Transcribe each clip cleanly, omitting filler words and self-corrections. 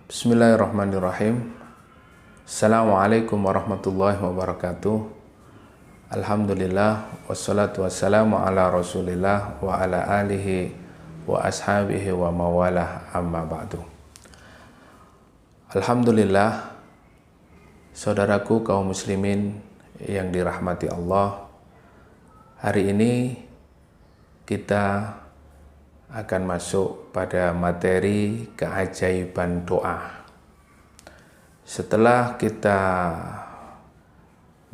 Bismillahirrahmanirrahim. Assalamualaikum warahmatullahi wabarakatuh. Alhamdulillah wassalatu wassalamu ala Rasulillah wa ala alihi wa ashabihi wa mawalah, amma ba'du. Alhamdulillah, saudaraku kaum muslimin yang dirahmati Allah, hari ini kita akan masuk pada materi keajaiban doa. Setelah kita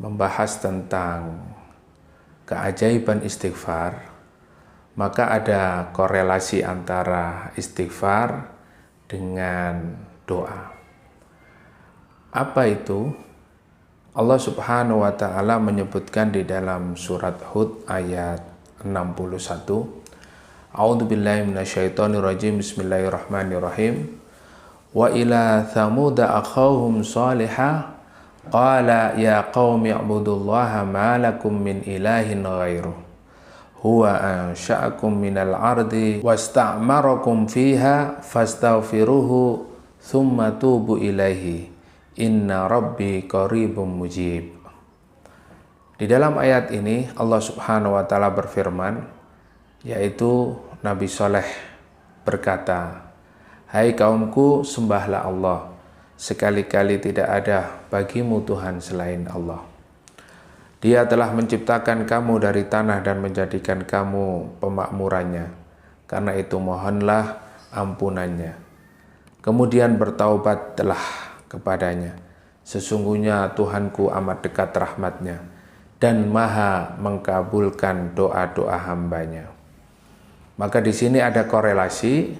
membahas tentang keajaiban istighfar, maka ada korelasi antara istighfar dengan doa. Apa itu? Allah Subhanahu wa Ta'ala menyebutkan di dalam surat Hud ayat 61. A'udzubillahi minasyaitonirrajim. Bismillahirrahmanirrahim. Wa ila thamuda akhahum salihah qala ya qaumi ibudullaha ma lakum min ilahin ghairuh huwa ansha'akum minal ardi wasta'marakum fiha fastaghfiruhu thumma tubu ilaihi inna rabbi qaribum mujib. Di dalam ayat ini Allah Subhanahu wa Ta'ala berfirman, yaitu Nabi Saleh berkata, "Hai kaumku, sembahlah Allah, sekali-kali tidak ada bagimu Tuhan selain Allah. Dia telah menciptakan kamu dari tanah dan menjadikan kamu pemakmurannya, karena itu mohonlah ampunannya. Kemudian bertaubatlah kepadanya, sesungguhnya Tuhanku amat dekat rahmatnya dan maha mengkabulkan doa-doa hambanya." Maka di sini ada korelasi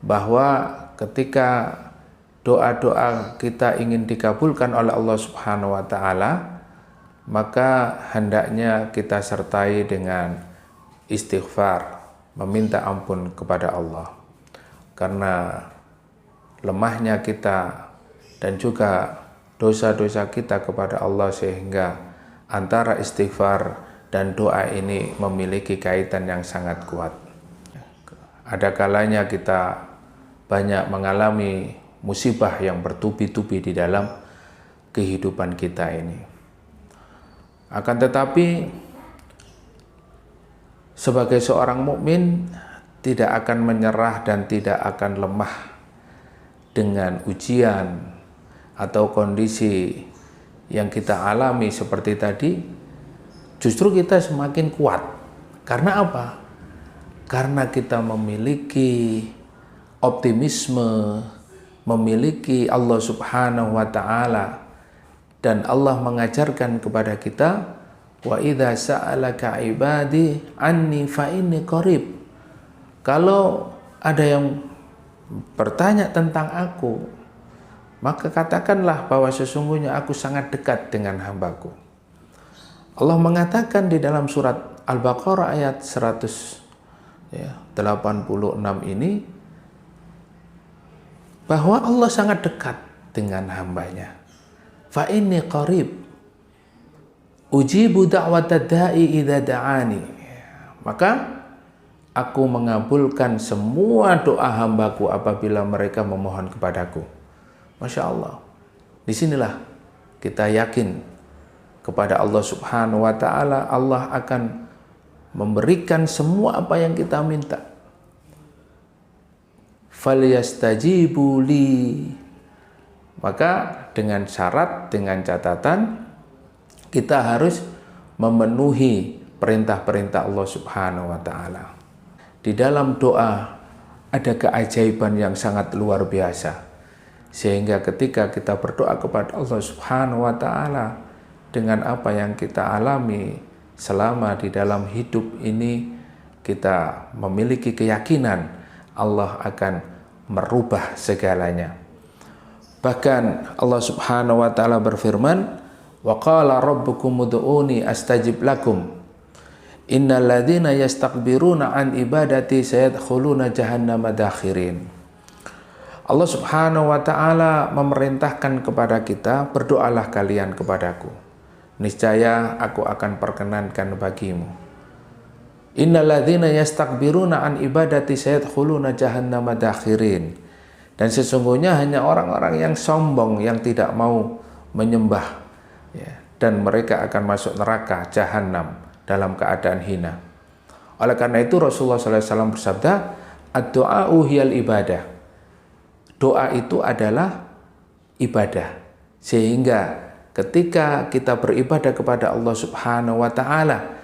bahwa ketika doa-doa kita ingin dikabulkan oleh Allah Subhanahu wa Ta'ala, maka hendaknya kita sertai dengan istighfar, meminta ampun kepada Allah. Karena lemahnya kita dan juga dosa-dosa kita kepada Allah, sehingga antara istighfar dan doa ini memiliki kaitan yang sangat kuat. Ada kalanya kita banyak mengalami musibah yang bertubi-tubi di dalam kehidupan kita ini. Akan tetapi sebagai seorang mukmin tidak akan menyerah dan tidak akan lemah dengan ujian atau kondisi yang kita alami seperti tadi. Justru kita semakin kuat. Karena apa? Karena kita memiliki optimisme, memiliki Allah Subhanahu wa Ta'ala, dan Allah mengajarkan kepada kita, wa idza sa'alaka ibadi anni fa inni qarib. Kalau ada yang bertanya tentang aku, maka katakanlah bahwa sesungguhnya aku sangat dekat dengan hambaku. Allah mengatakan di dalam surat Al-Baqarah ayat 186 ini, bahwa Allah sangat dekat dengan hambanya. Fa inni qarib ujibu da'watad da'i idza da'ani. Maka aku mengabulkan semua doa hambaku apabila mereka memohon kepadaku. Masya Allah. Disinilah kita yakin kepada Allah Subhanahu wa Ta'ala. Allah akan memberikan semua apa yang kita minta. Falyastajibu li. Maka dengan syarat, dengan catatan, kita harus memenuhi perintah-perintah Allah Subhanahu wa Ta'ala. Di dalam doa ada keajaiban yang sangat luar biasa, sehingga ketika kita berdoa kepada Allah Subhanahu wa Ta'ala dengan apa yang kita alami selama di dalam hidup ini, kita memiliki keyakinan Allah akan merubah segalanya. Bahkan Allah Subhanahu wa Ta'ala berfirman, wa qala rabbukum ud'uni astajib lakum innal ladzina yastakbiruna an ibadati sayadkhuluna jahannama dakhirin. Allah Subhanahu wa Ta'ala memerintahkan kepada kita, berdoalah kalian kepadaku, niscaya aku akan perkenankan bagimu. Innal ladzina yastakbiruna an ibadati sayadkhuluna jahannama dakhirin. Dan sesungguhnya hanya orang-orang yang sombong yang tidak mau menyembah, ya, dan mereka akan masuk neraka jahanam dalam keadaan hina. Oleh karena itu Rasulullah SAW bersabda, ad-du'a'u hiyal ibadah. Doa itu adalah ibadah. Sehingga ketika kita beribadah kepada Allah Subhanahu wa taala,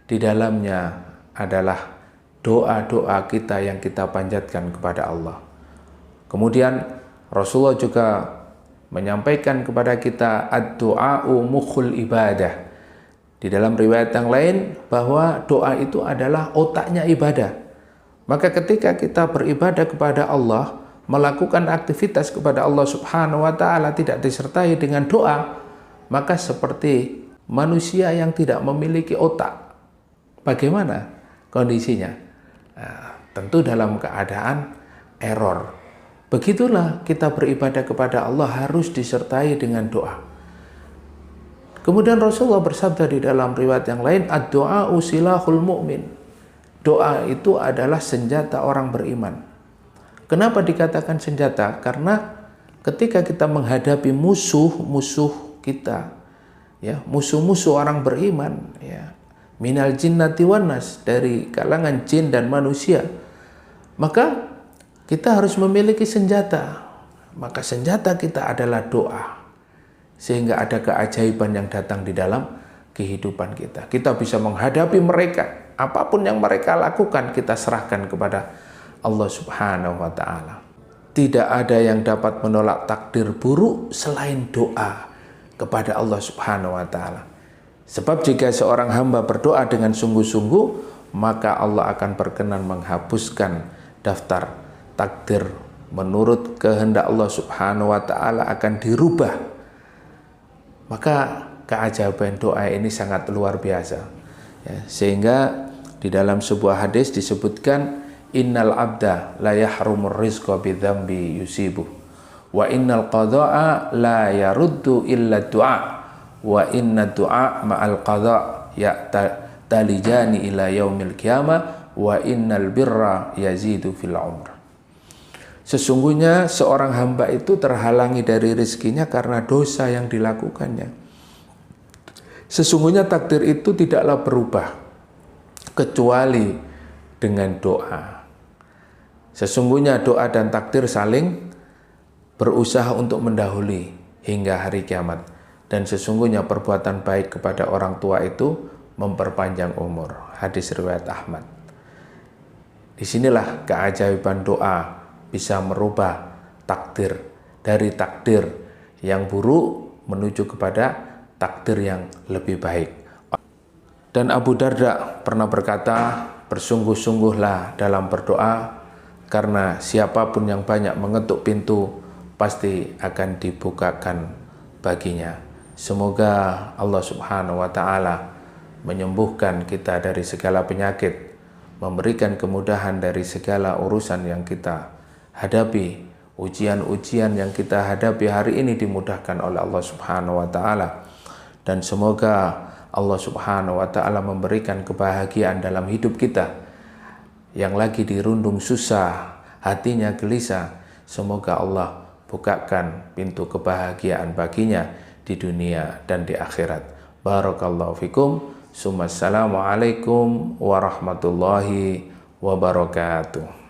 di dalamnya adalah doa-doa kita yang kita panjatkan kepada Allah. Kemudian Rasulullah juga menyampaikan kepada kita ad-du'a'u mukhul ibadah. Di dalam riwayat yang lain bahwa doa itu adalah otaknya ibadah. Maka ketika kita beribadah kepada Allah, melakukan aktivitas kepada Allah Subhanahu wa taala tidak disertai dengan doa, maka seperti manusia yang tidak memiliki otak. Bagaimana kondisinya? Nah, tentu dalam keadaan error. Begitulah kita beribadah kepada Allah harus disertai dengan doa. Kemudian Rasulullah bersabda di dalam riwayat yang lain, ad-du'a'u silahul mu'min. Doa itu adalah senjata orang beriman. Kenapa dikatakan senjata? Karena ketika kita menghadapi musuh-musuh kita, ya, musuh-musuh orang beriman, ya, minal jinnati wan nas, dari kalangan jin dan manusia, maka kita harus memiliki senjata. Maka senjata kita adalah doa. Sehingga ada keajaiban yang datang di dalam kehidupan kita. Kita bisa menghadapi mereka. Apapun yang mereka lakukan, kita serahkan kepada Allah Subhanahu wa ta'ala. Tidak ada yang dapat menolak takdir buruk selain doa kepada Allah Subhanahu wa ta'ala. Sebab jika seorang hamba berdoa dengan sungguh-sungguh, maka Allah akan berkenan menghapuskan daftar takdir menurut kehendak Allah Subhanahu wa ta'ala akan dirubah. Maka keajaiban doa ini sangat luar biasa, ya, sehingga di dalam sebuah hadis disebutkan, innal abda la yahrumur rizqa bidzambi yusibuh wa innal qada'a la yaruddu illa du'a wa inna du'a ma'al qada' ya talijani ila yaumil qiyamah wa innal birra yazidu fil umr. Sesungguhnya seorang hamba itu terhalangi dari rezekinya karena dosa yang dilakukannya. Sesungguhnya takdir itu tidaklah berubah kecuali dengan doa. Sesungguhnya doa dan takdir saling berusaha untuk mendahului hingga hari kiamat. Dan sesungguhnya perbuatan baik kepada orang tua itu memperpanjang umur. Hadis riwayat Ahmad. Disinilah keajaiban doa bisa merubah takdir, dari takdir yang buruk menuju kepada takdir yang lebih baik. Dan Abu Darda pernah berkata, bersungguh-sungguhlah dalam berdoa, karena siapapun yang banyak mengetuk pintu pasti akan dibukakan baginya. Semoga Allah Subhanahu wa ta'ala menyembuhkan kita dari segala penyakit, memberikan kemudahan dari segala urusan yang kita hadapi, ujian-ujian yang kita hadapi hari ini dimudahkan oleh Allah Subhanahu wa ta'ala. Dan semoga Allah Subhanahu wa ta'ala memberikan kebahagiaan dalam hidup kita. Yang lagi dirundung susah, hatinya gelisah, semoga Allah bukakan pintu kebahagiaan baginya di dunia dan di akhirat. Barakallahu fikum. Assalamualaikum warahmatullahi wabarakatuh.